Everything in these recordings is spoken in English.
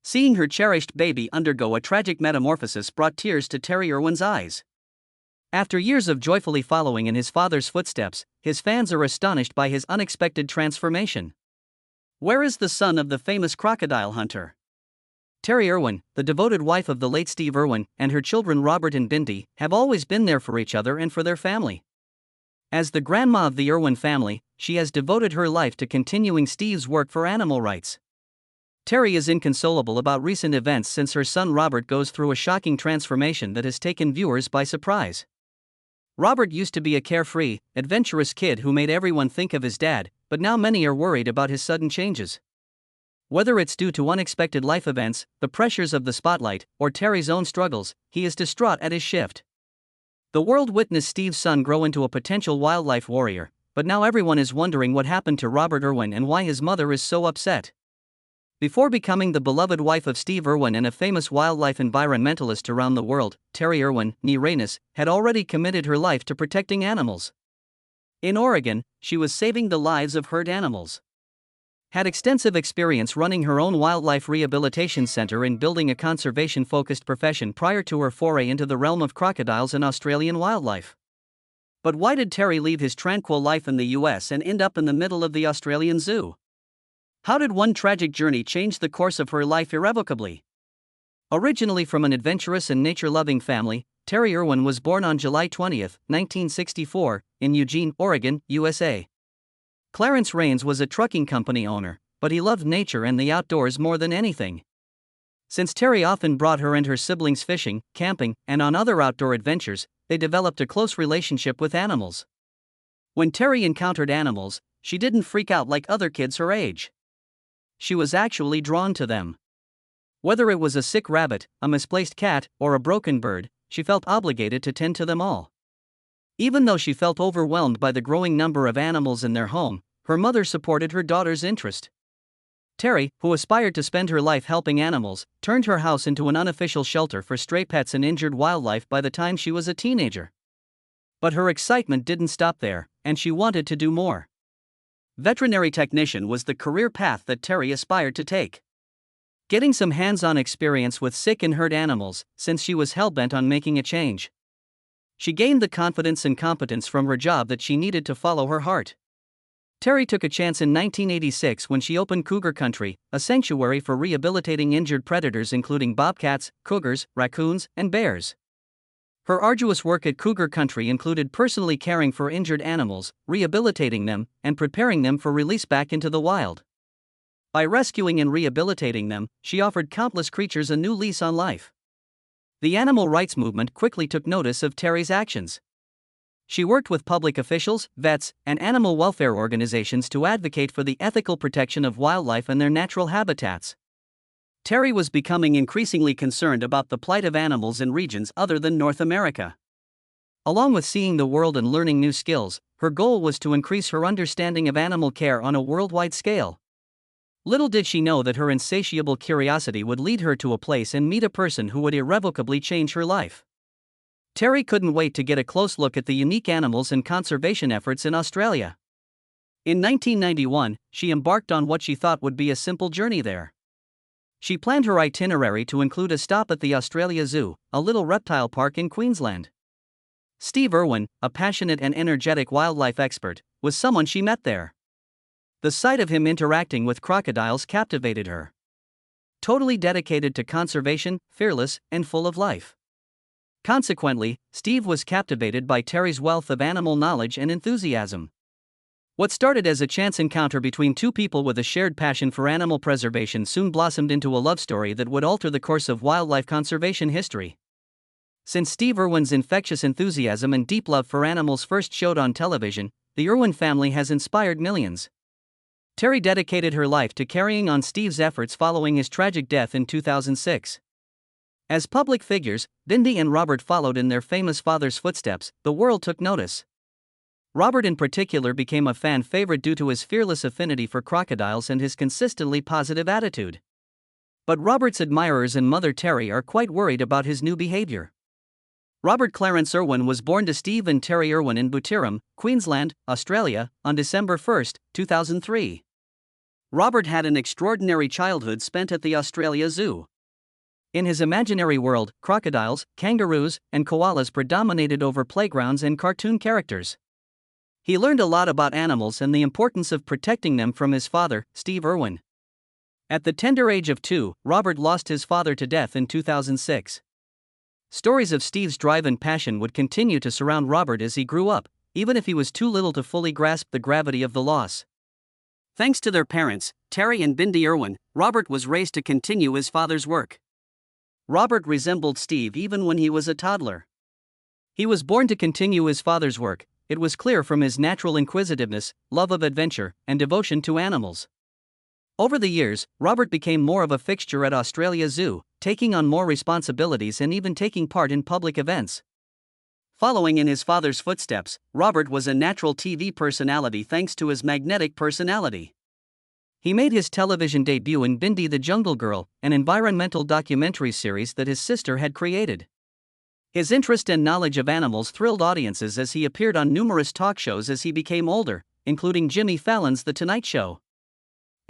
Seeing her cherished baby undergo a tragic metamorphosis brought tears to Terry Irwin's eyes. After years of joyfully following in his father's footsteps, his fans are astonished by his unexpected transformation. Where is the son of the famous Crocodile Hunter? Terry Irwin, the devoted wife of the late Steve Irwin, and her children Robert and Bindi, have always been there for each other and for their family. As the grandma of the Irwin family, she has devoted her life to continuing Steve's work for animal rights. Terry is inconsolable about recent events since her son Robert goes through a shocking transformation that has taken viewers by surprise. Robert used to be a carefree, adventurous kid who made everyone think of his dad, but now many are worried about his sudden changes. Whether it's due to unexpected life events, the pressures of the spotlight, or Terry's own struggles, he is distraught at his shift. The world witnessed Steve's son grow into a potential wildlife warrior, but now everyone is wondering what happened to Robert Irwin and why his mother is so upset. Before becoming the beloved wife of Steve Irwin and a famous wildlife environmentalist around the world, Terry Irwin, née Reynes, had already committed her life to protecting animals. In Oregon, she was saving the lives of herd animals. Had extensive experience running her own wildlife rehabilitation center and building a conservation-focused profession prior to her foray into the realm of crocodiles and Australian wildlife. But why did Terry leave his tranquil life in the US and end up in the middle of the Australian zoo? How did one tragic journey change the course of her life irrevocably? Originally from an adventurous and nature-loving family, Terry Irwin was born on July 20, 1964, in Eugene, Oregon, USA. Clarence Rains was a trucking company owner, but he loved nature and the outdoors more than anything. Since Terry often brought her and her siblings fishing, camping, and on other outdoor adventures, they developed a close relationship with animals. When Terry encountered animals, she didn't freak out like other kids her age. She was actually drawn to them. Whether it was a sick rabbit, a misplaced cat, or a broken bird, she felt obligated to tend to them all. Even though she felt overwhelmed by the growing number of animals in their home, her mother supported her daughter's interest. Terry, who aspired to spend her life helping animals, turned her house into an unofficial shelter for stray pets and injured wildlife by the time she was a teenager. But her excitement didn't stop there, and she wanted to do more. Veterinary technician was the career path that Terry aspired to take. Getting some hands-on experience with sick and hurt animals, since she was hell-bent on making a change. She gained the confidence and competence from her job that she needed to follow her heart. Terry took a chance in 1986 when she opened Cougar Country, a sanctuary for rehabilitating injured predators including bobcats, cougars, raccoons, and bears. Her arduous work at Cougar Country included personally caring for injured animals, rehabilitating them, and preparing them for release back into the wild. By rescuing and rehabilitating them, she offered countless creatures a new lease on life. The animal rights movement quickly took notice of Terry's actions. She worked with public officials, vets, and animal welfare organizations to advocate for the ethical protection of wildlife and their natural habitats. Terry was becoming increasingly concerned about the plight of animals in regions other than North America. Along with seeing the world and learning new skills, her goal was to increase her understanding of animal care on a worldwide scale. Little did she know that her insatiable curiosity would lead her to a place and meet a person who would irrevocably change her life. Terry couldn't wait to get a close look at the unique animals and conservation efforts in Australia. In 1991, she embarked on what she thought would be a simple journey there. She planned her itinerary to include a stop at the Australia Zoo, a little reptile park in Queensland. Steve Irwin, a passionate and energetic wildlife expert, was someone she met there. The sight of him interacting with crocodiles captivated her. Totally dedicated to conservation, fearless, and full of life. Consequently, Steve was captivated by Terry's wealth of animal knowledge and enthusiasm. What started as a chance encounter between two people with a shared passion for animal preservation soon blossomed into a love story that would alter the course of wildlife conservation history. Since Steve Irwin's infectious enthusiasm and deep love for animals first showed on television, the Irwin family has inspired millions. Terry dedicated her life to carrying on Steve's efforts following his tragic death in 2006. As public figures, Bindi and Robert followed in their famous father's footsteps. The world took notice. Robert in particular became a fan favorite due to his fearless affinity for crocodiles and his consistently positive attitude. But Robert's admirers and mother Terry are quite worried about his new behavior. Robert Clarence Irwin was born to Steve and Terry Irwin in Butiram, Queensland, Australia, on December 1, 2003. Robert had an extraordinary childhood spent at the Australia Zoo. In his imaginary world, crocodiles, kangaroos, and koalas predominated over playgrounds and cartoon characters. He learned a lot about animals and the importance of protecting them from his father, Steve Irwin. At the tender age of 2, Robert lost his father to death in 2006. Stories of Steve's drive and passion would continue to surround Robert as he grew up, even if he was too little to fully grasp the gravity of the loss. Thanks to their parents, Terry and Bindi Irwin, Robert was raised to continue his father's work. Robert resembled Steve even when he was a toddler. He was born to continue his father's work. It was clear from his natural inquisitiveness, love of adventure, and devotion to animals. Over the years, Robert became more of a fixture at Australia Zoo, taking on more responsibilities and even taking part in public events. Following in his father's footsteps, Robert was a natural TV personality thanks to his magnetic personality. He made his television debut in Bindi the Jungle Girl, an environmental documentary series that his sister had created. His interest and knowledge of animals thrilled audiences as he appeared on numerous talk shows as he became older, including Jimmy Fallon's The Tonight Show.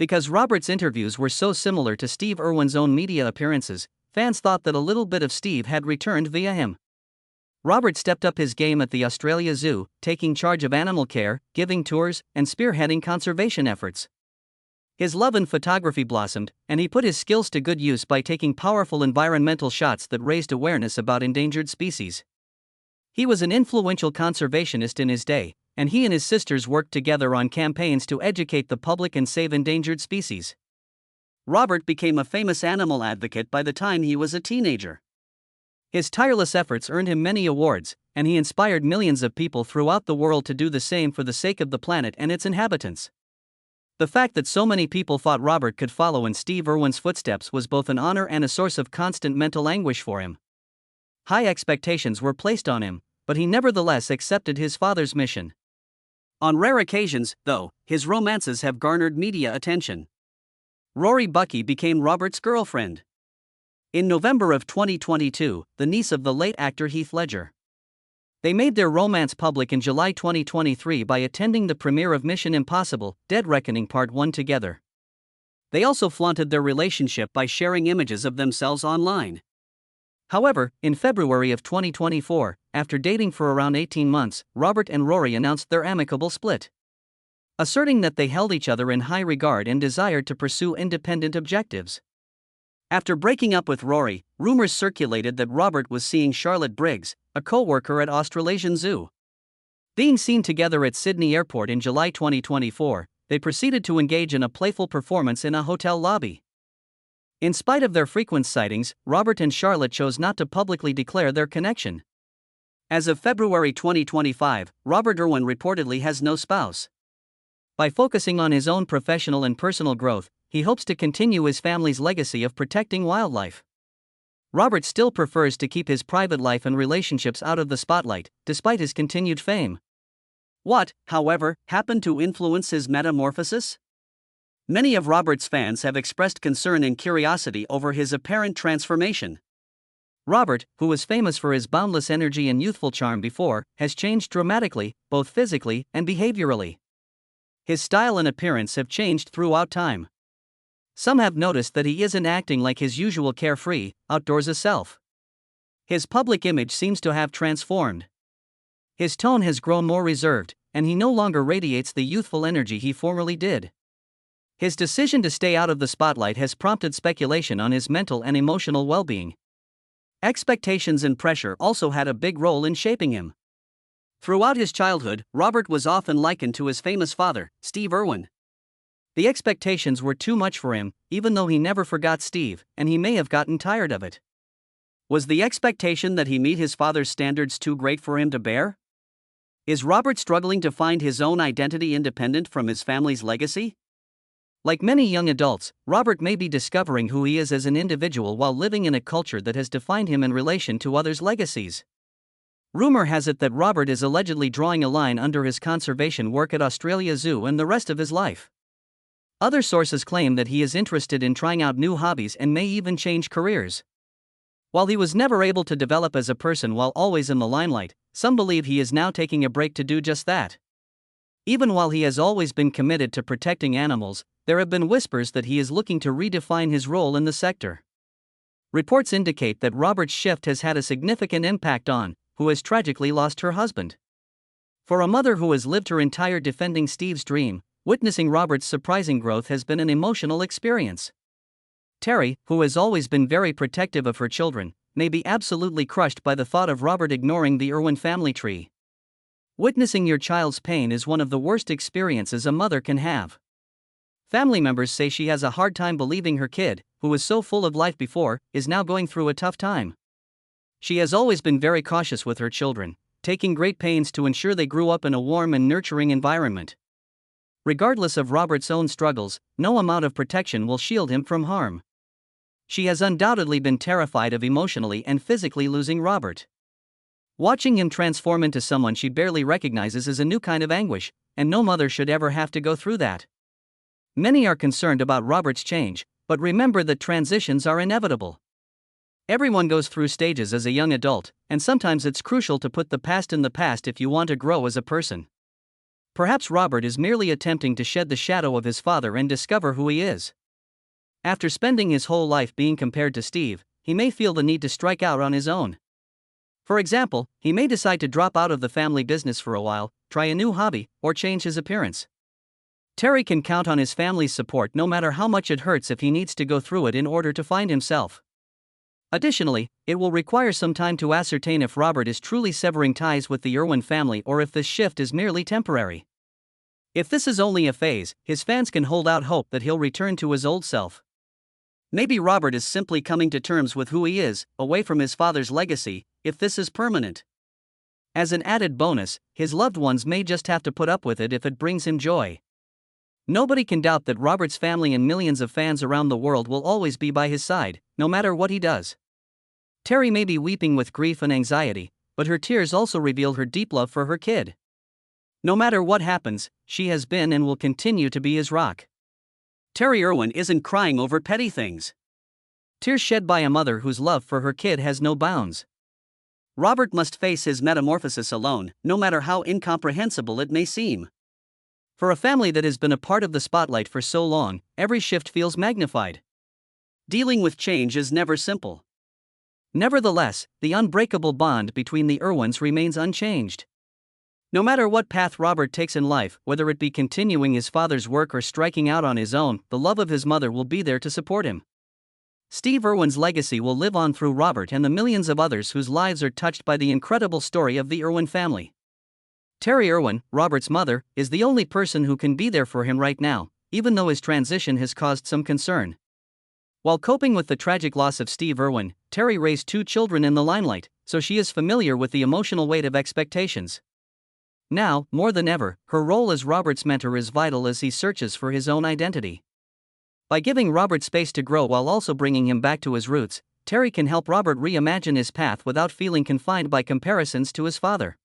Because Robert's interviews were so similar to Steve Irwin's own media appearances, fans thought that a little bit of Steve had returned via him. Robert stepped up his game at the Australia Zoo, taking charge of animal care, giving tours, and spearheading conservation efforts. His love in photography blossomed, and he put his skills to good use by taking powerful environmental shots that raised awareness about endangered species. He was an influential conservationist in his day, and he and his sisters worked together on campaigns to educate the public and save endangered species. Robert became a famous animal advocate by the time he was a teenager. His tireless efforts earned him many awards, and he inspired millions of people throughout the world to do the same for the sake of the planet and its inhabitants. The fact that so many people thought Robert could follow in Steve Irwin's footsteps was both an honor and a source of constant mental anguish for him. High expectations were placed on him, but he nevertheless accepted his father's mission. On rare occasions, though, his romances have garnered media attention. Rory Bucky became Robert's girlfriend. In November of 2022, the niece of the late actor Heath Ledger. They made their romance public in July 2023 by attending the premiere of Mission Impossible: Dead Reckoning Part 1 together. They also flaunted their relationship by sharing images of themselves online. However, in February of 2024, after dating for around 18 months, Robert and Rory announced their amicable split, asserting that they held each other in high regard and desired to pursue independent objectives. After breaking up with Rory, rumors circulated that Robert was seeing Charlotte Briggs, a co-worker at Australasian Zoo. Being seen together at Sydney Airport in July 2024, they proceeded to engage in a playful performance in a hotel lobby. In spite of their frequent sightings, Robert and Charlotte chose not to publicly declare their connection. As of February 2025, Robert Irwin reportedly has no spouse. By focusing on his own professional and personal growth, he hopes to continue his family's legacy of protecting wildlife. Robert still prefers to keep his private life and relationships out of the spotlight, despite his continued fame. What, however, happened to influence his metamorphosis? Many of Robert's fans have expressed concern and curiosity over his apparent transformation. Robert, who was famous for his boundless energy and youthful charm before, has changed dramatically, both physically and behaviorally. His style and appearance have changed throughout time. Some have noticed that he isn't acting like his usual carefree, outdoorsy self. His public image seems to have transformed. His tone has grown more reserved, and he no longer radiates the youthful energy he formerly did. His decision to stay out of the spotlight has prompted speculation on his mental and emotional well-being. Expectations and pressure also had a big role in shaping him. Throughout his childhood, Robert was often likened to his famous father, Steve Irwin. The expectations were too much for him, even though he never forgot Steve, and he may have gotten tired of it. Was the expectation that he meet his father's standards too great for him to bear? Is Robert struggling to find his own identity independent from his family's legacy? Like many young adults, Robert may be discovering who he is as an individual while living in a culture that has defined him in relation to others' legacies. Rumor has it that Robert is allegedly drawing a line under his conservation work at Australia Zoo and the rest of his life. Other sources claim that he is interested in trying out new hobbies and may even change careers. While he was never able to develop as a person while always in the limelight, some believe he is now taking a break to do just that. Even while he has always been committed to protecting animals, there have been whispers that he is looking to redefine his role in the sector. Reports indicate that Robert's shift has had a significant impact on who has tragically lost her husband. For a mother who has lived her entire defending Steve's dream, witnessing Robert's surprising growth has been an emotional experience. Terry, who has always been very protective of her children, may be absolutely crushed by the thought of Robert ignoring the Irwin family tree. Witnessing your child's pain is one of the worst experiences a mother can have. Family members say she has a hard time believing her kid, who was so full of life before, is now going through a tough time. She has always been very cautious with her children, taking great pains to ensure they grew up in a warm and nurturing environment. Regardless of Robert's own struggles, no amount of protection will shield him from harm. She has undoubtedly been terrified of emotionally and physically losing Robert. Watching him transform into someone she barely recognizes is a new kind of anguish, and no mother should ever have to go through that. Many are concerned about Robert's change, but remember that transitions are inevitable. Everyone goes through stages as a young adult, and sometimes it's crucial to put the past in the past if you want to grow as a person. Perhaps Robert is merely attempting to shed the shadow of his father and discover who he is. After spending his whole life being compared to Steve, he may feel the need to strike out on his own. For example, he may decide to drop out of the family business for a while, try a new hobby, or change his appearance. Terry can count on his family's support no matter how much it hurts if he needs to go through it in order to find himself. Additionally, it will require some time to ascertain if Robert is truly severing ties with the Irwin family or if this shift is merely temporary. If this is only a phase, his fans can hold out hope that he'll return to his old self. Maybe Robert is simply coming to terms with who he is, away from his father's legacy, if this is permanent. As an added bonus, his loved ones may just have to put up with it if it brings him joy. Nobody can doubt that Robert's family and millions of fans around the world will always be by his side, no matter what he does. Terry may be weeping with grief and anxiety, but her tears also reveal her deep love for her kid. No matter what happens, she has been and will continue to be his rock. Terry Irwin isn't crying over petty things. Tears shed by a mother whose love for her kid has no bounds. Robert must face his metamorphosis alone, no matter how incomprehensible it may seem. For a family that has been a part of the spotlight for so long, every shift feels magnified. Dealing with change is never simple. Nevertheless, the unbreakable bond between the Irwins remains unchanged. No matter what path Robert takes in life, whether it be continuing his father's work or striking out on his own, the love of his mother will be there to support him. Steve Irwin's legacy will live on through Robert and the millions of others whose lives are touched by the incredible story of the Irwin family. Terry Irwin, Robert's mother, is the only person who can be there for him right now, even though his transition has caused some concern. While coping with the tragic loss of Steve Irwin, Terry raised 2 children in the limelight, so she is familiar with the emotional weight of expectations. Now, more than ever, her role as Robert's mentor is vital as he searches for his own identity. By giving Robert space to grow while also bringing him back to his roots, Terry can help Robert reimagine his path without feeling confined by comparisons to his father.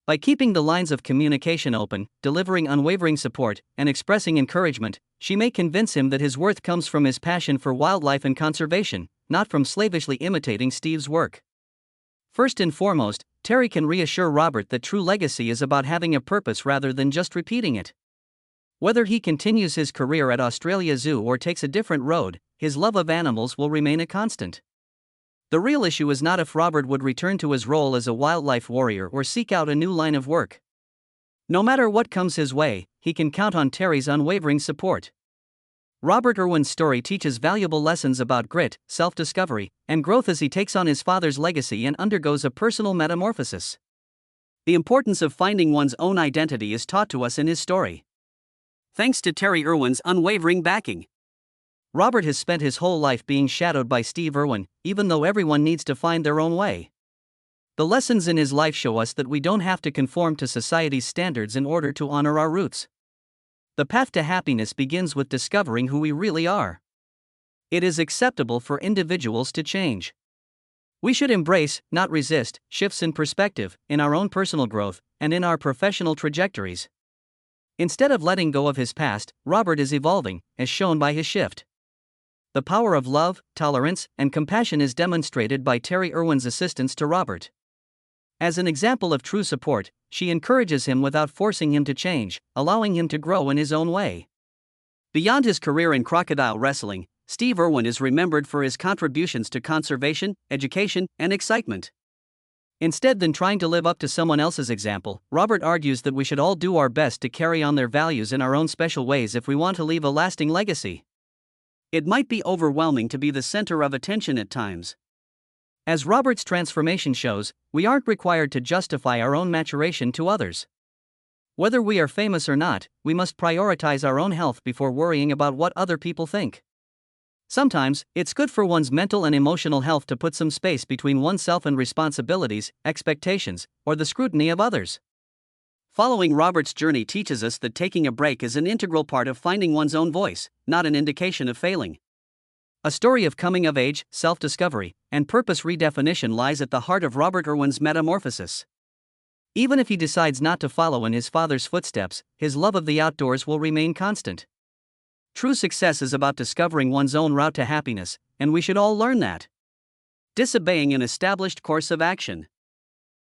By keeping the lines of communication open, delivering unwavering support, and expressing encouragement, she may convince him that his worth comes from his passion for wildlife and conservation, not from slavishly imitating Steve's work. First and foremost, Terry can reassure Robert that true legacy is about having a purpose rather than just repeating it. Whether he continues his career at Australia Zoo or takes a different road, his love of animals will remain a constant. The real issue is not if Robert would return to his role as a wildlife warrior or seek out a new line of work. No matter what comes his way, he can count on Terry's unwavering support. Robert Irwin's story teaches valuable lessons about grit, self-discovery, and growth as he takes on his father's legacy and undergoes a personal metamorphosis. The importance of finding one's own identity is taught to us in his story. Thanks to Terry Irwin's unwavering backing, Robert has spent his whole life being shadowed by Steve Irwin, even though everyone needs to find their own way. The lessons in his life show us that we don't have to conform to society's standards in order to honor our roots. The path to happiness begins with discovering who we really are. It is acceptable for individuals to change. We should embrace, not resist, shifts in perspective, in our own personal growth, and in our professional trajectories. Instead of letting go of his past, Robert is evolving, as shown by his shift. The power of love, tolerance, and compassion is demonstrated by Terry Irwin's assistance to Robert. As an example of true support, she encourages him without forcing him to change, allowing him to grow in his own way. Beyond his career in crocodile wrestling, Steve Irwin is remembered for his contributions to conservation, education, and excitement. Instead than trying to live up to someone else's example, Robert argues that we should all do our best to carry on their values in our own special ways if we want to leave a lasting legacy. It might be overwhelming to be the center of attention at times. As Robert's transformation shows, we aren't required to justify our own maturation to others. Whether we are famous or not, we must prioritize our own health before worrying about what other people think. Sometimes, it's good for one's mental and emotional health to put some space between oneself and responsibilities, expectations, or the scrutiny of others. Following Robert's journey teaches us that taking a break is an integral part of finding one's own voice, not an indication of failing. A story of coming of age, self-discovery, and purpose redefinition lies at the heart of Robert Irwin's Metamorphosis. Even if he decides not to follow in his father's footsteps, his love of the outdoors will remain constant. True success is about discovering one's own route to happiness, and we should all learn that. Disobeying an established course of action.